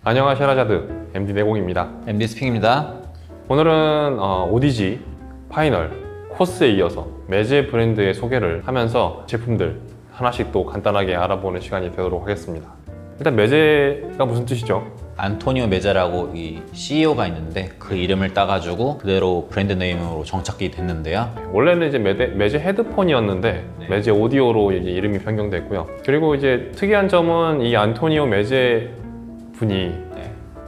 안녕하세요 라자드 MD 내공입니다. MD 스핑입니다. 오늘은 ODG, 파이널, 코스에 이어서 매제 브랜드의 소개를 하면서 제품들 하나씩 또 간단하게 알아보는 시간이 되도록 하겠습니다. 일단 매제가 무슨 뜻이죠? 안토니오 메자라고 이 CEO가 있는데 그 이름을 따가지고 그대로 브랜드 네임으로 정착이 됐는데요. 원래는 이제 매제 헤드폰이었는데 매제 오디오로 이제 이름이 변경됐고요. 그리고 이제 특이한 점은 이 안토니오 매제 분이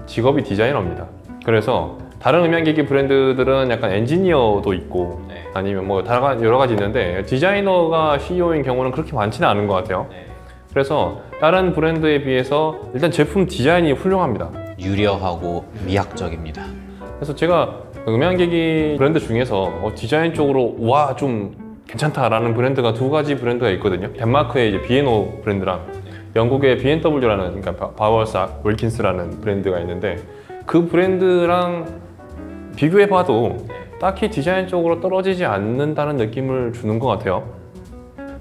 직업이 디자이너입니다. 그래서 다른 음향기기 브랜드들은 약간 엔지니어도 있고 아니면 뭐 여러 가지 있는데 디자이너가 CEO인 경우는 그렇게 많지는 않은 것 같아요. 그래서 다른 브랜드에 비해서 일단 제품 디자인이 훌륭합니다. 유려하고 미학적입니다. 그래서 제가 음향기기 브랜드 중에서 디자인 쪽으로 와 좀 괜찮다라는 브랜드가 두 가지 브랜드가 있거든요. 덴마크의 이제 B&O 브랜드랑 영국의 B&W라는 그러니까 바워스 윌킨스라는 브랜드가 있는데 그 브랜드랑 비교해봐도 딱히 디자인 쪽으로 떨어지지 않는다는 느낌을 주는 것 같아요.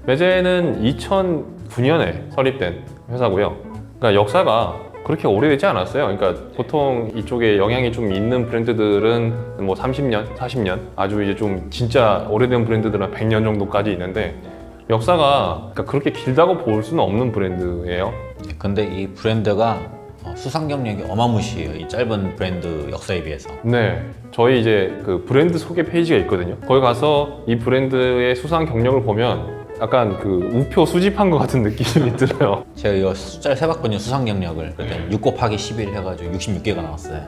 매제는 2009년에 설립된 회사고요. 그러니까 역사가 그렇게 오래되지 않았어요. 그러니까 보통 이쪽에 영향이 좀 있는 브랜드들은 뭐 30년, 40년, 아주 이제 좀 진짜 오래된 브랜드들은 100년 정도까지 있는데 역사가 그러니까 그렇게 길다고 볼 수는 없는 브랜드예요. 근데 이 브랜드가 수상 경력이 어마무시해요. 이 짧은 브랜드 역사에 비해서. 네, 저희 이제 그 브랜드 소개 페이지가 있거든요. 거기 가서 이 브랜드의 수상 경력을 보면 약간 그 우표 수집한 것 같은 느낌이 들어요. 제가 이거 숫자를 세봤거든요. 수상 경력을. 그랬더니 6 곱하기 11 해가지고 66개가 나왔어요.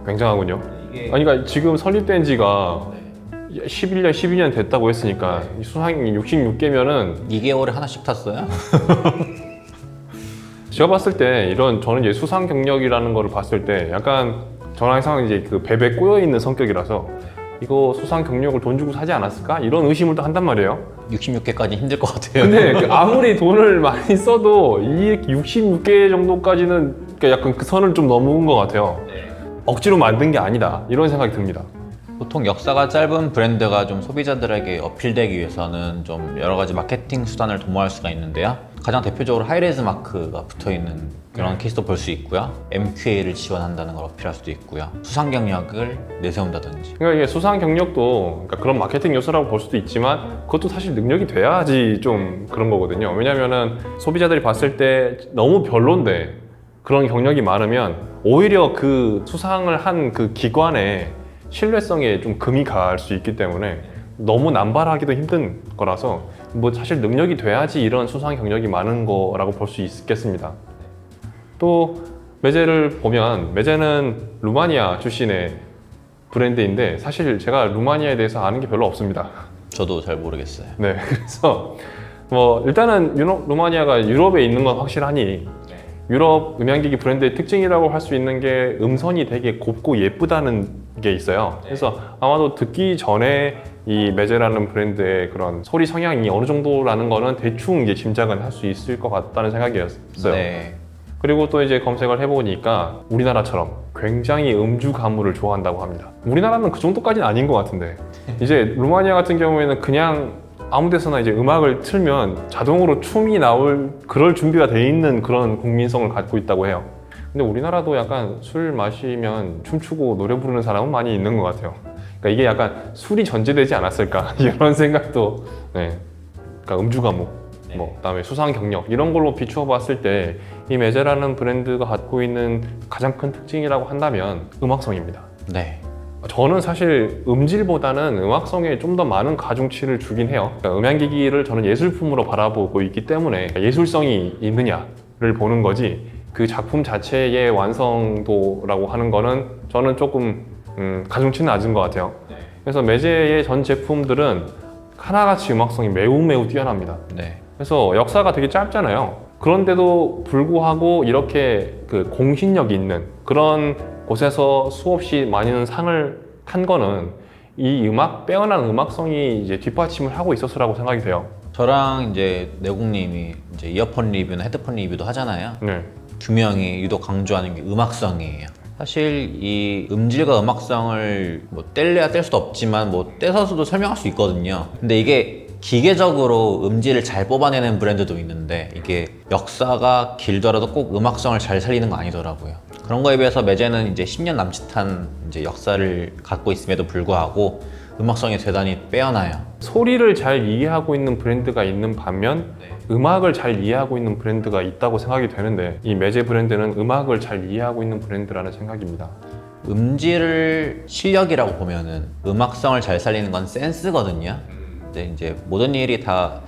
굉장하군요. 아니 그러니까 지금 설립된 지가 11년, 12년 됐다고 했으니까 수상이 66개면은 2개월에 하나씩 탔어요. 제가 봤을 때 저는 이제 수상 경력이라는 거를 봤을 때 약간 저랑 항상 이제 그 배 꼬여 있는 성격이라서 이거 수상 경력을 돈 주고 사지 않았을까? 이런 의심을 또 한단 말이에요. 66개까지 힘들 것 같아요. 근데 그 아무리 돈을 많이 써도 이 66개 정도까지는 그러니까 약간 그 선을 좀 넘은 것 같아요. 억지로 만든 게 아니다 이런 생각이 듭니다. 보통 역사가 짧은 브랜드가 좀 소비자들에게 어필되기 위해서는 좀 여러 가지 마케팅 수단을 도모할 수가 있는데요. 가장 대표적으로 하이레즈 마크가 붙어있는 그런 케이스도 볼 수 있고요. MQA를 지원한다는 걸 어필할 수도 있고요. 수상 경력을 내세운다든지. 그러니까 이게 수상 경력도 그러니까 그런 마케팅 요소라고 볼 수도 있지만 그것도 사실 능력이 돼야지 좀 그런 거거든요. 왜냐면은 소비자들이 봤을 때 너무 별론데 그런 경력이 많으면 오히려 그 수상을 한 그 기관의 신뢰성에 좀 금이 갈 수 있기 때문에 너무 남발하기도 힘든 거라서 뭐 사실 능력이 돼야지 이런 수상 경력이 많은 거라고 볼 수 있겠습니다. 또 매제를 보면 매제는 루마니아 출신의 브랜드인데 사실 제가 루마니아에 대해서 아는 게 별로 없습니다. 저도 잘 모르겠어요. 네, 그래서 뭐 일단은 루마니아가 유럽에 있는 건 확실하니 유럽 음향기기 브랜드의 특징이라고 할 수 있는 게 음선이 되게 곱고 예쁘다는 게 있어요. 그래서 아마도 듣기 전에 이 매제라는 브랜드의 그런 소리 성향이 어느 정도라는 거는 대충 이제 짐작은 할 수 있을 것 같다는 생각이었어요. 네. 그리고 또 이제 검색을 해보니까 우리나라처럼 굉장히 음주 가무를 좋아한다고 합니다. 우리나라는 그 정도까지는 아닌 것 같은데 이제 루마니아 같은 경우에는 그냥 아무 데서나 이제 음악을 틀면 자동으로 춤이 나올 그럴 준비가 돼 있는 그런 국민성을 갖고 있다고 해요. 근데 우리나라도 약간 술 마시면 춤추고 노래 부르는 사람은 많이 있는 것 같아요. 그러니까 이게 약간 술이 전제되지 않았을까 이런 생각도 그러니까 음주 가무 뭐 그다음에 수상 경력 이런 걸로 비추어 봤을 때 이 매제라는 브랜드가 갖고 있는 가장 큰 특징이라고 한다면 음악성입니다. 네. 저는 사실 음질보다는 음악성에 좀 더 많은 가중치를 주긴 해요. 그러니까 음향기기를 저는 예술품으로 바라보고 있기 때문에 예술성이 있느냐를 보는 거지 그 작품 자체의 완성도라고 하는 거는 저는 조금 가중치는 낮은 것 같아요. 그래서 매제의 전 제품들은 하나같이 음악성이 매우 뛰어납니다. 네. 그래서 역사가 되게 짧잖아요. 그런데도 불구하고 이렇게 그 공신력 있는 그런 곳에서 수없이 많은 상을 탄 거는 이 빼어난 음악성이 이제 뒷받침을 하고 있었으라고 생각이 돼요. 저랑 이제 내국님이 이제 이어폰 리뷰나 헤드폰 리뷰도 하잖아요. 네. 두 명이 유독 강조하는 게 음악성이에요. 사실 이 음질과 음악성을 뭐 뗄래야 뗄 수도 없지만 뭐 떼서도 설명할 수 있거든요. 근데 이게 기계적으로 음질을 잘 뽑아내는 브랜드도 있는데 이게 역사가 길더라도 꼭 음악성을 잘 살리는 거 아니더라고요. 그런 거에 비해서 매제는 이제 10년 남짓한 이제 역사를 갖고 있음에도 불구하고 음악성이 대단히 빼어나요. 소리를 잘 이해하고 있는 브랜드가 있는 반면 음악을 잘 이해하고 있는 브랜드가 있다고 생각이 되는데 이 매제 브랜드는 음악을 잘 이해하고 있는 브랜드라는 생각입니다. 음질을 실력이라고 보면은 음악성을 잘 살리는 건 센스거든요. 근데 이제 모든 일이 다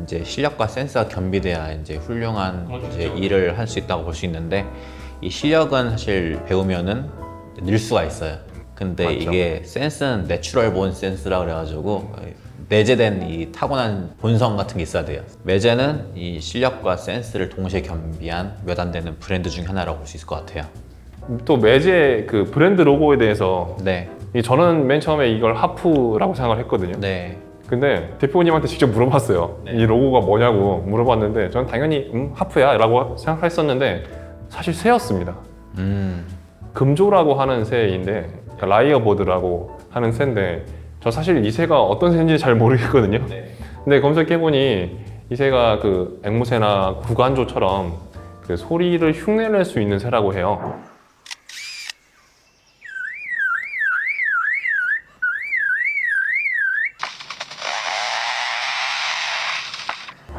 이제 실력과 센스가 겸비돼야 이제 훌륭한 이제 일을 할 수 있다고 볼 수 있는데 이 실력은 사실 배우면은 늘 수가 있어요. 근데 맞죠. 이게 센스는 내추럴 본 센스라 그래가지고 내재된 이 타고난 본성 같은 게 있어야 돼요. 매제는 이 실력과 센스를 동시에 겸비한 몇 안 되는 브랜드 중 하나라고 볼 수 있을 것 같아요. 또 매제 그 브랜드 로고에 대해서 네, 저는 맨 처음에 이걸 하프라고 생각을 했거든요. 네, 근데 대표님한테 직접 물어봤어요. 네. 이 로고가 뭐냐고 물어봤는데 저는 당연히 하프야 라고 생각했었는데 사실 새였습니다. 금조라고 하는 새인데 그러니까 라이어버드라고 하는 새인데 저 사실 이 새가 어떤 새인지 잘 모르겠거든요. 근데 검색해보니 이 새가 그 앵무새나 구간조처럼 그 소리를 흉내낼 수 있는 새라고 해요.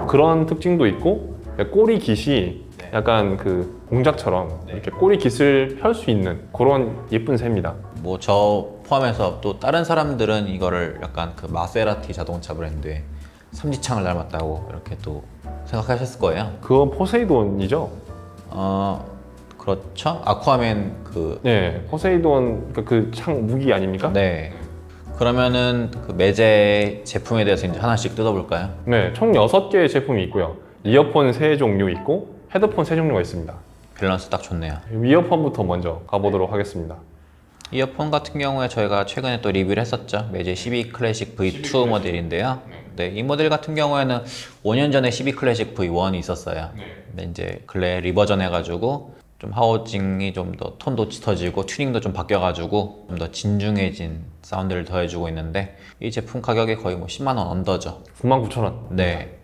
그런 특징도 있고 꼬리 깃이 약간 그 공작처럼 이렇게 꼬리 깃을 펼 수 있는 그런 예쁜 새입니다. 뭐 저 포함해서 또 다른 사람들은 이거를 약간 그 마세라티 자동차 브랜드의 삼지창을 닮았다고 이렇게 또 생각하셨을 거예요. 그건 포세이돈이죠? 그렇죠. 아쿠아맨 그 네, 포세이돈 그 창 무기 아닙니까? 네. 그러면은 그 매제 제품에 대해서 이제 하나씩 뜯어볼까요? 네, 총 6개의 제품이 있고요. 이어폰 3종류 있고 헤드폰 3종류가 있습니다. 밸런스 딱 좋네요. 이어폰부터 먼저 가보도록 하겠습니다. 이어폰 같은 경우에 저희가 최근에 또 리뷰를 했었죠. 매제 12 클래식 V2 모델인데요. 네, 이 모델 같은 경우에는 5년 전에 12 클래식 V1이 있었어요. 근데 이제 근래 리버전 해가지고 좀 하우징이 좀 더 톤도 짙어지고 튜닝도 좀 바뀌어가지고 좀 더 진중해진 사운드를 더해주고 있는데 이 제품 가격이 거의 뭐 10만 원 언더죠. 99,000원. 네,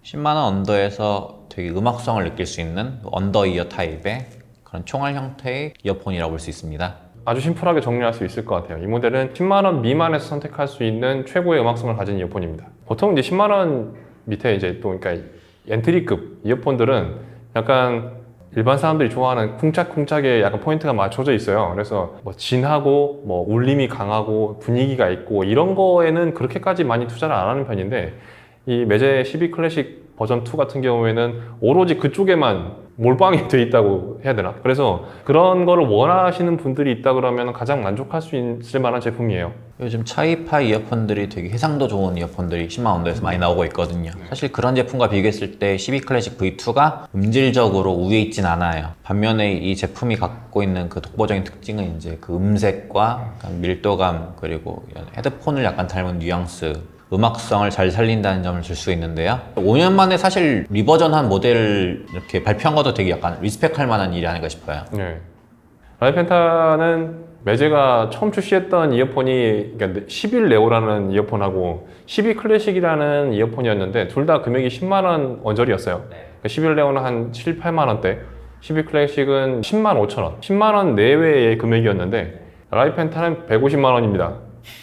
10만 원 언더에서 되게 음악성을 느낄 수 있는 언더 이어 타입의 그런 총알 형태의 이어폰이라고 볼 수 있습니다. 아주 심플하게 정리할 수 있을 것 같아요. 이 모델은 10만 원 미만에서 선택할 수 있는 최고의 음악성을 가진 이어폰입니다. 보통 이제 10만 원 밑에 이제 또 그러니까 엔트리급 이어폰들은 약간 일반 사람들이 좋아하는 쿵짝쿵짝에 약간 포인트가 맞춰져 있어요. 그래서 뭐 진하고 뭐 울림이 강하고 분위기가 있고 이런 거에는 그렇게까지 많이 투자를 안 하는 편인데 이 매제 12 클래식 버전 2 같은 경우에는 오로지 그쪽에만 몰빵이 돼 있다고 해야 되나? 그래서 그런 거를 원하시는 분들이 있다 그러면 가장 만족할 수 있을 만한 제품이에요. 요즘 차이파 이어폰들이 되게 해상도 좋은 이어폰들이 10만 원대에서 많이 나오고 있거든요. 사실 그런 제품과 비교했을 때 12 클래식 V2가 음질적으로 우위에 있진 않아요. 반면에 이 제품이 갖고 있는 그 독보적인 특징은 이제 그 음색과 약간 밀도감 그리고 헤드폰을 약간 닮은 뉘앙스 음악성을 잘 살린다는 점을 줄 수 있는데요. 5년 만에 사실 리버전한 모델을 이렇게 발표한 것도 되게 약간 리스펙할 만한 일이 아닌가 싶어요. 네. 라이펜타는 매제가 처음 출시했던 이어폰이 11 네오라는 이어폰하고 12 클래식이라는 이어폰이었는데 둘 다 금액이 10만 원 언저리였어요. 11 네오는 한 7, 8만 원대, 12 클래식은 10만 5천 원, 10만 원 내외의 금액이었는데 라이펜타는 150만 원입니다.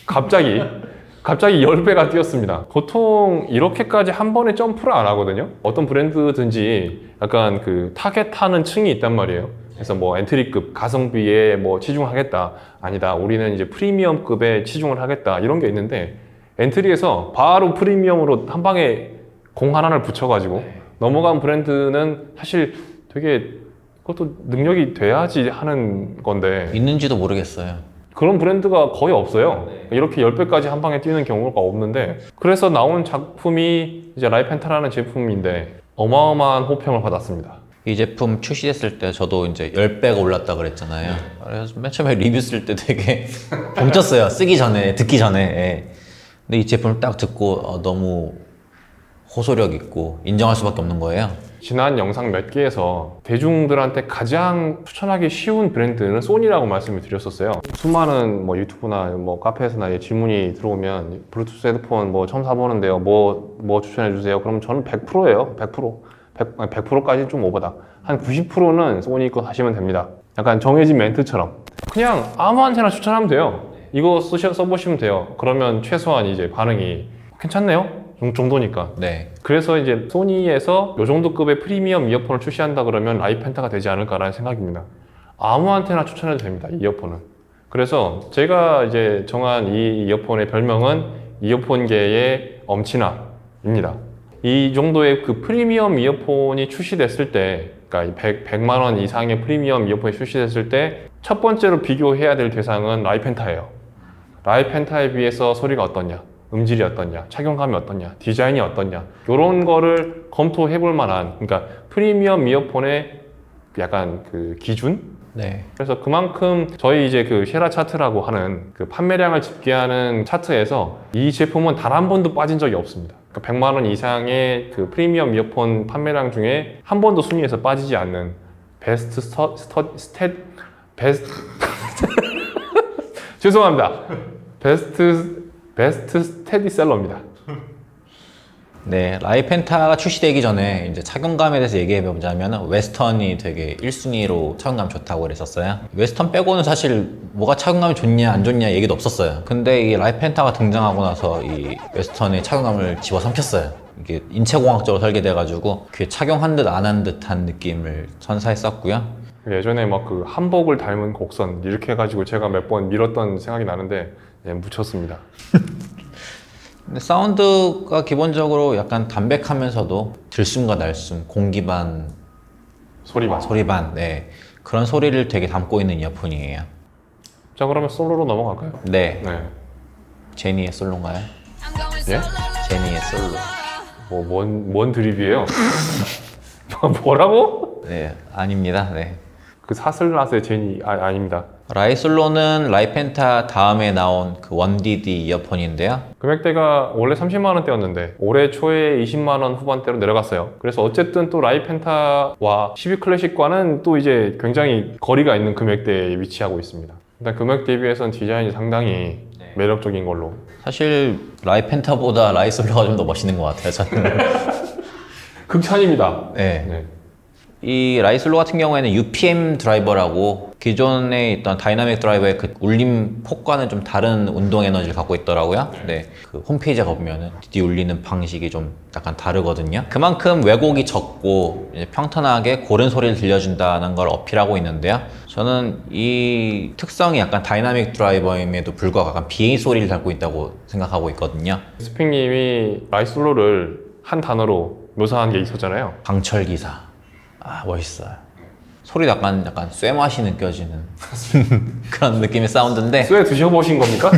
갑자기 10배가 뛰었습니다. 보통 이렇게까지 한 번에 점프를 안 하거든요. 어떤 브랜드든지 약간 그 타겟하는 층이 있단 말이에요. 그래서 뭐 엔트리급 가성비에 뭐 치중하겠다. 아니다. 우리는 이제 프리미엄급에 치중을 하겠다. 이런 게 있는데 엔트리에서 바로 프리미엄으로 한 방에 공 하나를 붙여가지고 넘어간 브랜드는 사실 되게 그것도 능력이 돼야지 하는 건데 있는지도 모르겠어요. 그런 브랜드가 거의 없어요. 이렇게 10배까지 한 방에 뛰는 경우가 없는데 그래서 나온 작품이 이제 라이펜타라는 제품인데 어마어마한 호평을 받았습니다. 이 제품 출시됐을 때 저도 이제 10배가 올랐다 그랬잖아요. 그래서 맨 처음에 리뷰 쓸 때 되게 멈췄어요. 쓰기 전에, 듣기 전에. 예. 근데 이 제품을 딱 듣고 너무 호소력 있고 인정할 수밖에 없는 거예요. 지난 영상 몇 개에서 대중들한테 가장 추천하기 쉬운 브랜드는 소니라고 말씀을 드렸었어요. 수많은 뭐 유튜브나 뭐 카페에서나 질문이 들어오면 블루투스 헤드폰 뭐 처음 사보는데요. 뭐 추천해 주세요. 그럼 저는 100%예요. 100%. 100%까지는 좀 오버다. 한 90%는 소니 거 사시면 됩니다. 약간 정해진 멘트처럼 그냥 아무한테나 추천하면 돼요. 이거 써보시면 돼요. 그러면 최소한 이제 반응이 괜찮네요? 정도니까. 네. 그래서 이제 소니에서 이 정도 급의 프리미엄 이어폰을 출시한다 그러면 라이펜타가 되지 않을까라는 생각입니다. 아무한테나 추천해도 됩니다, 이 이어폰은. 그래서 제가 이제 정한 이 이어폰의 별명은 이어폰계의 엄친아입니다. 이 정도의 그 프리미엄 이어폰이 출시됐을 때, 그러니까 100만 원 이상의 프리미엄 이어폰이 출시됐을 때 첫 번째로 비교해야 될 대상은 라이펜타예요. 라이펜타에 비해서 소리가 어떠냐, 음질이 어떠냐, 착용감이 어떠냐, 디자인이 어떠냐, 이런 거를 검토해 볼 만한, 그러니까 프리미엄 이어폰의 약간 그 기준? 네. 그래서 그만큼 저희 이제 그 쉐라 차트라고 하는 그 판매량을 집계하는 차트에서 이 제품은 단 한 번도 빠진 적이 없습니다. 그러니까 100만 원 이상의 그 프리미엄 이어폰 판매량 중에 한 번도 순위에서 빠지지 않는 죄송합니다. 베스트 스테디셀러입니다. 네, 라이펜타가 출시되기 전에 이제 착용감에 대해서 얘기해 보자면 웨스턴이 되게 1순위로 착용감 좋다고 그랬었어요. 웨스턴 빼고는 사실 뭐가 착용감이 좋냐 안 좋냐 얘기도 없었어요. 근데 이 라이펜타가 등장하고 나서 이 웨스턴의 착용감을 집어삼켰어요. 이게 인체공학적으로 설계돼가지고 귀에 착용한 듯 안 한 듯한 느낌을 선사했었고요. 예전에 막 그 한복을 닮은 곡선 이렇게 해가지고 제가 몇 번 밀었던 생각이 나는데 묻혔습니다. 근데 사운드가 기본적으로 약간 담백하면서도 들숨과 날숨, 공기 반, 소리만. 소리 반, 네. 그런 소리를 되게 담고 있는 이어폰이에요. 자, 그러면 솔로로 넘어갈까요? 네. 네. 제니의 솔로인가요? 예? 제니의 솔로. 뭔 드립이에요? 뭐라고? 네, 아닙니다. 네. 그 사슬낫의 제니, 아닙니다. 라이솔로는 라이펜타 다음에 나온 그 1DD 이어폰인데요. 금액대가 원래 30만 원대였는데 올해 초에 20만 원 후반대로 내려갔어요. 그래서 어쨌든 또 라이펜타와 12 클래식과는 또 이제 굉장히 거리가 있는 금액대에 위치하고 있습니다. 일단 금액 대비해서는 디자인이 상당히 매력적인 걸로. 사실 라이펜타보다 라이솔로가 좀 더 멋있는 것 같아요, 저는. 극찬입니다. 네. 네. 이 라이솔로 같은 경우에는 UPM 드라이버라고 기존에 있던 다이나믹 드라이버의 그 울림 폭과는 좀 다른 운동 에너지를 갖고 있더라고요. 네. 그 홈페이지에 가보면은 디디 울리는 방식이 좀 약간 다르거든요. 그만큼 왜곡이 적고 이제 평탄하게 고른 소리를 들려준다는 걸 어필하고 있는데요. 저는 이 특성이 약간 다이나믹 드라이버임에도 불구하고 약간 BA 소리를 담고 있다고 생각하고 있거든요. 스픽님이 라이솔로를 한 단어로 묘사한 게 있었잖아요. 강철기사. 아, 멋있어요. 소리도 약간 쇠 맛이 느껴지는 그런 느낌의 사운드인데. 쇠 드셔보신 겁니까?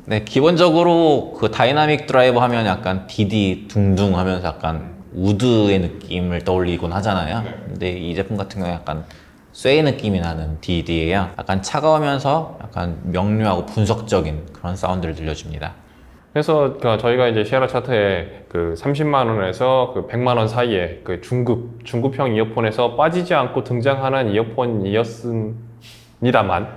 네, 기본적으로 그 다이나믹 드라이버 하면 약간 디디 둥둥 하면서 약간 우드의 느낌을 떠올리곤 하잖아요. 근데 이 제품 같은 경우는 약간 쇠의 느낌이 나는 디디예요. 약간 차가우면서 약간 명료하고 분석적인 그런 사운드를 들려줍니다. 그래서 저희가 이제 시에라 차트에 그 30만 원에서 그 100만 원 사이에 그 중급형 이어폰에서 빠지지 않고 등장하는 이어폰이었습니다만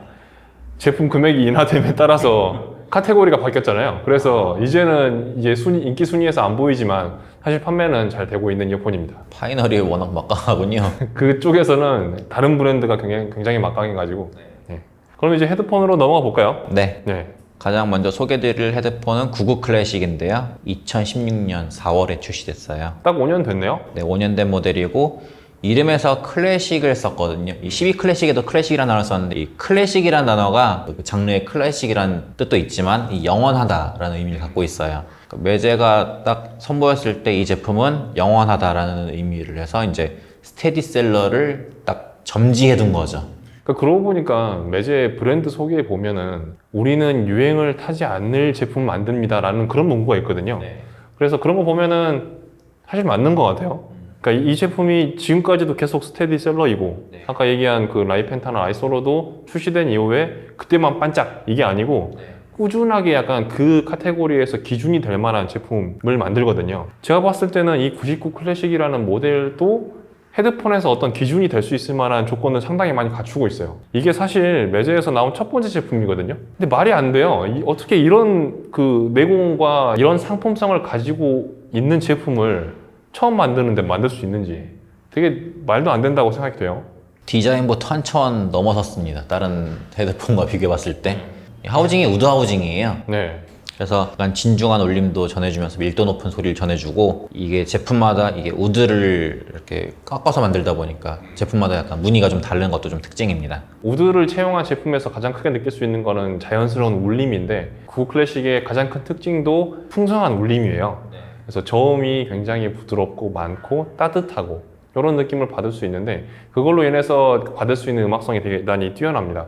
제품 금액이 인하됨에 따라서 카테고리가 바뀌었잖아요. 그래서 이제는 이제 인기 순위에서 안 보이지만 사실 판매는 잘 되고 있는 이어폰입니다. 파이널이 워낙 막강하군요. 그쪽에서는 다른 브랜드가 굉장히 막강해가지고. 네. 그럼 이제 헤드폰으로 넘어가 볼까요? 네. 네. 가장 먼저 소개드릴 헤드폰은 99 클래식인데요. 2016년 4월에 출시됐어요. 딱 5년 됐네요. 네, 5년 된 모델이고 이름에서 클래식을 썼거든요. 이 12 클래식에도 클래식이라는 단어를 썼는데 이 클래식이라는 단어가 그 장르의 클래식이라는 뜻도 있지만 이 영원하다라는 의미를 갖고 있어요. 매제가 딱 선보였을 때 이 제품은 영원하다라는 의미를 해서 이제 스테디셀러를 딱 점지해 둔 거죠. 그러고 보니까 매제 브랜드 소개에 보면은 우리는 유행을 타지 않을 제품 만듭니다 라는 그런 문구가 있거든요. 네. 그래서 그런 거 보면은 사실 맞는 것 같아요. 그러니까 이 제품이 지금까지도 계속 스테디셀러이고 네. 아까 얘기한 그 라이펜타나 아이솔로도 출시된 이후에 그때만 반짝 이게 아니고 꾸준하게 약간 그 카테고리에서 기준이 될 만한 제품을 만들거든요. 제가 봤을 때는 이 99 클래식이라는 모델도 헤드폰에서 어떤 기준이 될 수 있을 만한 조건을 상당히 많이 갖추고 있어요. 이게 사실 매제에서 나온 첫 번째 제품이거든요. 근데 말이 안 돼요. 어떻게 이런 그 내공과 이런 상품성을 가지고 있는 제품을 처음 만드는데 만들 수 있는지 되게 말도 안 된다고 생각이 돼요. 디자인부터 한 차원 넘어섰습니다. 다른 헤드폰과 비교해봤을 때. 하우징이 우드 하우징이에요. 네. 그래서 약간 진중한 울림도 전해주면서 밀도 높은 소리를 전해주고, 이게 제품마다 이게 우드를 이렇게 깎아서 만들다 보니까 제품마다 약간 무늬가 좀 다른 것도 좀 특징입니다. 우드를 채용한 제품에서 가장 크게 느낄 수 있는 거는 자연스러운 울림인데, 99 클래식의 가장 큰 특징도 풍성한 울림이에요. 그래서 저음이 굉장히 부드럽고 많고 따뜻하고 이런 느낌을 받을 수 있는데, 그걸로 인해서 받을 수 있는 음악성이 대단히 뛰어납니다.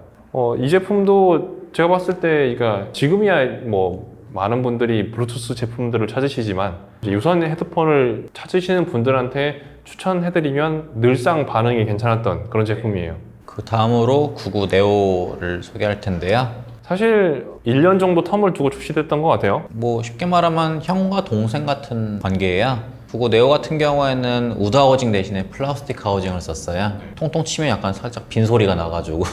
이 제품도 제가 봤을 때, 그러니까 지금이야 뭐 많은 분들이 블루투스 제품들을 찾으시지만 이제 유선 헤드폰을 찾으시는 분들한테 추천해드리면 늘상 반응이 괜찮았던 그런 제품이에요. 그 다음으로 99 네오를 소개할 텐데요. 사실 1년 정도 텀을 두고 출시됐던 것 같아요. 뭐 쉽게 말하면 형과 동생 같은 관계예요. 99 네오 같은 경우에는 우드 하우징 대신에 플라스틱 하우징을 썼어요. 통통 치면 약간 살짝 빈 소리가 나가지고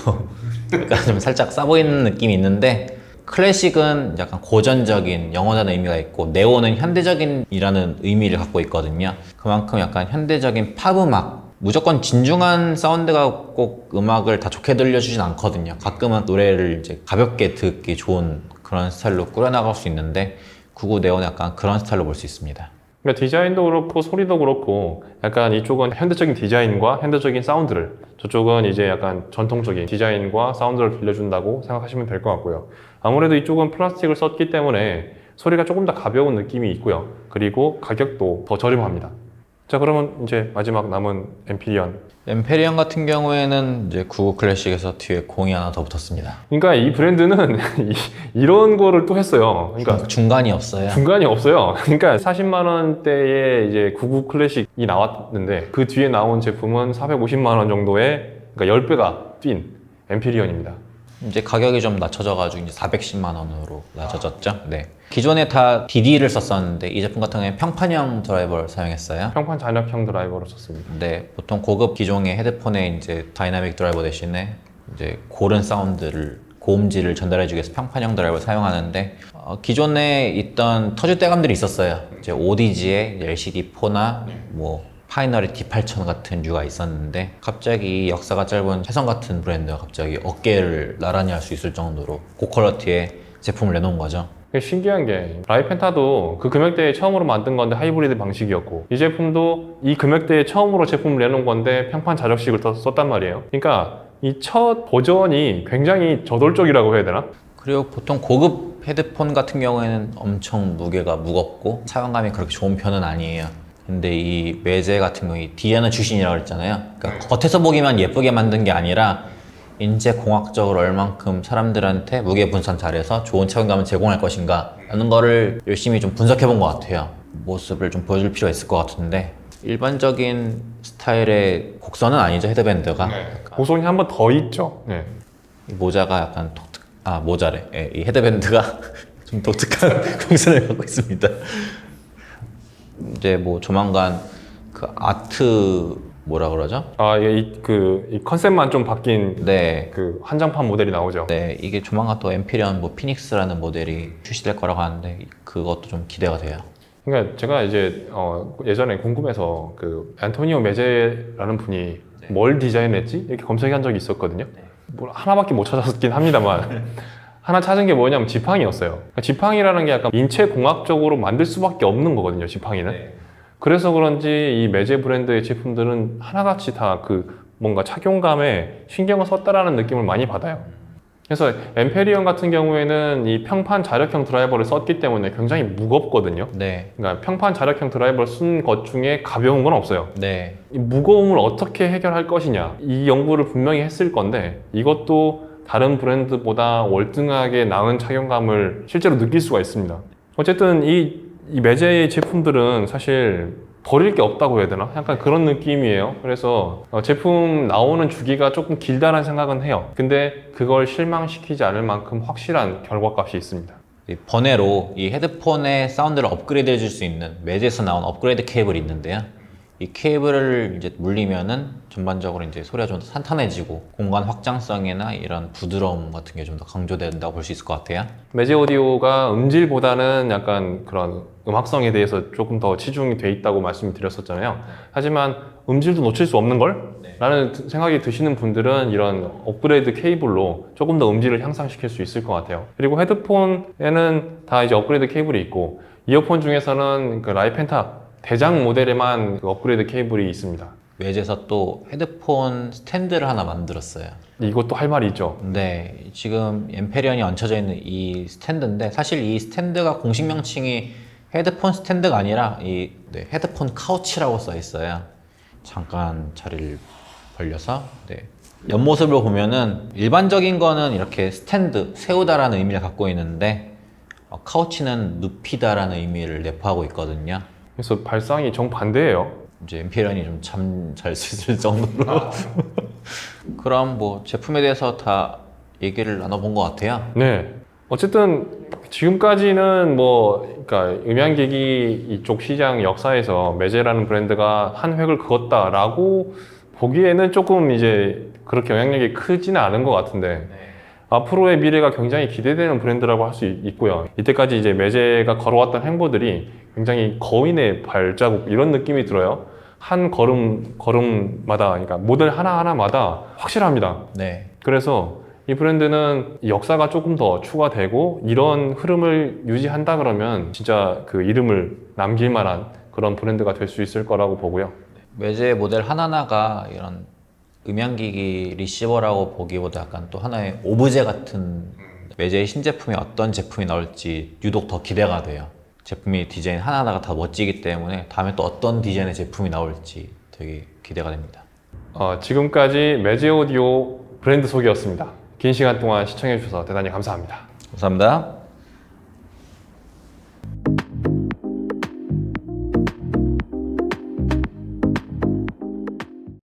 약간 좀 살짝 싸 보이는 느낌이 있는데, 클래식은 약간 고전적인 영원한 의미가 있고 네오는 현대적인이라는 의미를 갖고 있거든요. 그만큼 약간 현대적인 팝 음악, 무조건 진중한 사운드가 꼭 음악을 다 좋게 들려주진 않거든요. 가끔은 노래를 이제 가볍게 듣기 좋은 그런 스타일로 꾸려나갈 수 있는데, 99 네오는 약간 그런 스타일로 볼 수 있습니다. 그러니까 디자인도 그렇고 소리도 그렇고 약간 이쪽은 현대적인 디자인과 현대적인 사운드를, 저쪽은 이제 약간 전통적인 디자인과 사운드를 빌려준다고 생각하시면 될 것 같고요. 아무래도 이쪽은 플라스틱을 썼기 때문에 소리가 조금 더 가벼운 느낌이 있고요. 그리고 가격도 더 저렴합니다. 자, 그러면 이제 마지막 남은 엠피리언 같은 경우에는 이제 99 클래식에서 뒤에 공이 하나 더 붙었습니다. 그러니까 이 브랜드는 이런 거를 또 했어요. 그러니까 중간이 없어요. 중간이 없어요. 그러니까 40만 원대에 이제 99 클래식이 나왔는데, 그 뒤에 나온 제품은 450만 원 정도의, 그러니까 10배가 뛴 엠피리언입니다. 이제 가격이 좀 낮춰져가지고 이제 410만 원으로 낮아졌죠. 네. 기존에 다 DD를 썼었는데 이 제품 같은 경우에 평판형 드라이버를 사용했어요. 평판 잔역형 드라이버를 썼습니다. 네, 보통 고급 기종의 헤드폰에 이제 다이나믹 드라이버 대신에 이제 고른 사운드를, 고음질을 전달해주기 위해서 평판형 드라이버를 사용하는데, 기존에 있던 터줏대감들이 있었어요. 이제 ODG의 LCD4나 뭐 파이널의 D8000 같은 류가 있었는데, 갑자기 역사가 짧은 해성 같은 브랜드가 갑자기 어깨를 나란히 할 수 있을 정도로 고퀄러티의 제품을 내놓은 거죠. 신기한 게 라이펜타도 그 금액대에 처음으로 만든 건데 하이브리드 방식이었고, 이 제품도 이 금액대에 처음으로 제품을 내놓은 건데 평판 자적식을 썼단 말이에요. 그러니까 이 첫 버전이 굉장히 저돌적이라고 해야 되나? 그리고 보통 고급 헤드폰 같은 경우에는 엄청 무게가 무겁고 차감감이 그렇게 좋은 편은 아니에요. 근데 이 매제 같은 경우, 이 디아나 출신이라고 했잖아요. 그러니까 겉에서 보기만 예쁘게 만든 게 아니라 인체 공학적으로 얼만큼 사람들한테 무게 분산 잘해서 좋은 착용감을 제공할 것인가 라는 거를 열심히 좀 분석해 본 것 같아요. 모습을 좀 보여줄 필요가 있을 것 같은데, 일반적인 스타일의 곡선은 아니죠, 헤드밴드가. 고성이 한 번 더 있죠. 네. 이 모자가 약간 모자래. 예, 이 헤드밴드가 좀 독특한 곡선을 갖고 있습니다. 이제 뭐 조만간 그 아트 뭐라 그러죠? 이 컨셉만 좀 바뀐 네. 그 한정판 모델이 나오죠. 네, 이게 조만간 또 엠피리언 뭐 피닉스라는 모델이 출시될 거라고 하는데, 그것도 좀 기대가 돼요. 그러니까 제가 이제 예전에 궁금해서 그 안토니오 메제라는 분이 뭘 디자인했지? 이렇게 검색한 적이 있었거든요. 뭐 하나밖에 못 찾았긴 합니다만 하나 찾은 게 뭐냐면 지팡이였어요. 그러니까 지팡이라는 게 약간 인체 공학적으로 만들 수밖에 없는 거거든요, 지팡이는. 그래서 그런지 이 메제 브랜드의 제품들은 하나같이 다 그 뭔가 착용감에 신경을 썼다라는 느낌을 많이 받아요. 그래서 엠페리온 같은 경우에는 이 평판 자력형 드라이버를 썼기 때문에 굉장히 무겁거든요. 네. 그러니까 평판 자력형 드라이버를 쓴 것 중에 가벼운 건 없어요. 네. 이 무거움을 어떻게 해결할 것이냐, 이 연구를 분명히 했을 건데, 이것도 다른 브랜드보다 월등하게 나은 착용감을 실제로 느낄 수가 있습니다. 어쨌든 이 이 매제의 제품들은 사실 버릴 게 없다고 해야 되나? 약간 그런 느낌이에요. 그래서 제품 나오는 주기가 조금 길다는 생각은 해요. 근데 그걸 실망시키지 않을 만큼 확실한 결과값이 있습니다. 이 번외로 이 헤드폰의 사운드를 업그레이드 해줄 수 있는 매제에서 나온 업그레이드 케이블이 있는데요. 이 케이블을 이제 물리면은 전반적으로 이제 소리가 좀 더 탄탄해지고 공간 확장성이나 이런 부드러움 같은 게 좀 더 강조된다고 볼 수 있을 것 같아요. 매제 오디오가 음질보다는 약간 그런 음악성에 대해서 조금 더 치중이 돼 있다고 말씀드렸었잖아요. 하지만 음질도 놓칠 수 없는 걸? 라는 생각이 드시는 분들은 이런 업그레이드 케이블로 조금 더 음질을 향상시킬 수 있을 것 같아요. 그리고 헤드폰에는 다 이제 업그레이드 케이블이 있고, 이어폰 중에서는 그 라이펜타 대장 모델에만 그 업그레이드 케이블이 있습니다. 매제에서 또 헤드폰 스탠드를 하나 만들었어요. 이것도 할 말이 있죠. 네, 지금 엠페리언이 얹혀져 있는 이 스탠드인데 사실 이 스탠드가 공식 명칭이 헤드폰 스탠드가 아니라 이 헤드폰 카우치라고 써 있어요. 잠깐 자리를 벌려서 옆모습을 보면은 일반적인 거는 이렇게 스탠드, 세우다라는 의미를 갖고 있는데 카우치는 눕히다라는 의미를 내포하고 있거든요. 그래서 발상이 정반대예요. 이제 엠페리언이 좀 잠 잘 수 있을 정도로 그럼 뭐 제품에 대해서 다 얘기를 나눠본 것 같아요. 네. 어쨌든 지금까지는 뭐 그러니까 음향기기 이쪽 시장 역사에서 매제라는 브랜드가 한 획을 그었다라고 보기에는 조금 이제 그렇게 영향력이 크지는 않은 것 같은데 앞으로의 미래가 굉장히 기대되는 브랜드라고 할 수 있고요. 이때까지 이제 매제가 걸어왔던 행보들이 굉장히 거인의 발자국 이런 느낌이 들어요. 한 걸음마다, 그러니까 모델 하나하나마다 확실합니다. 네. 그래서 이 브랜드는 역사가 조금 더 추가되고 이런 흐름을 유지한다 그러면 진짜 그 이름을 남길 만한 그런 브랜드가 될 수 있을 거라고 보고요. 매제 모델 하나하나가 이런 음향기기 리시버라고 보기보다 약간 또 하나의 오브제 같은 매제의 신제품이 어떤 제품이 나올지 유독 더 기대가 돼요. 제품이 디자인 하나하나가 다 멋지기 때문에 다음에 또 어떤 디자인의 제품이 나올지 되게 기대가 됩니다. 지금까지 매제 오디오 브랜드 소개였습니다. 긴 시간 동안 시청해 주셔서 대단히 감사합니다. 감사합니다.